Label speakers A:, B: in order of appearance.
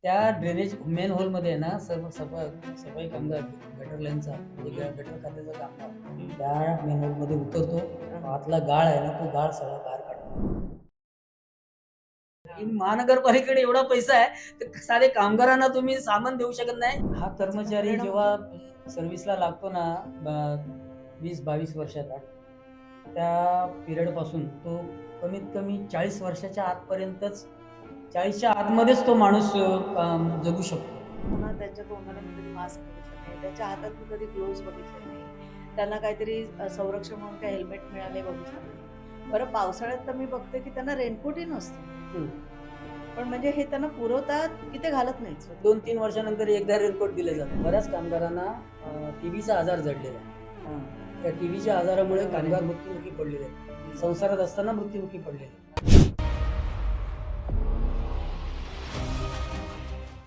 A: त्या drainage main होलमध्ये आहे ना, सर्व सफाई कामगार गटर लाईनचा म्हणजे गटर खात्याचा कामगार त्या मेन होलमध्ये उतरतो. आतला गाळ आहे ना, तो गाळ सगळा बाहेर काढतो. महानगरपालिकेकडे एवढा पैसा आहे, तर साधे कामगारांना तुम्ही सामान देऊ शकत नाही. हा कर्मचारी जेव्हा सर्व्हिसला लागतो ना, 20-22 वर्षाचा, त्या पिरियडपासून तो कमीत कमी 40 वर्षाच्या आतपर्यंतच 40च्या आतमध्येच तो माणूस जगू शकतो.
B: पुन्हा त्यांच्या तोंडाला मी कधी मास्क बघितलं नाही, त्यांच्या हातात मी कधी ग्लोव्ज बघितले नाही, त्यांना काहीतरी संरक्षण म्हणून काही हेल्मेट मिळाले बघितलं नाही. बरं पावसाळ्यात तर मी बघते की त्यांना रेनकोटही नसतं, पण म्हणजे हे त्यांना पुरवतात की ते घालत नाहीत.
A: 2-3 वर्षानंतर एकदा रेनकोट दिले जातात. बऱ्याच कामगारांना टीबीचा आजार जडलेला आहे. त्या टीबीच्या आजारामुळे कामगार मृत्युमुखी पडलेले आहेत. संसारात असताना मृत्युमुखी पडलेले आहेत.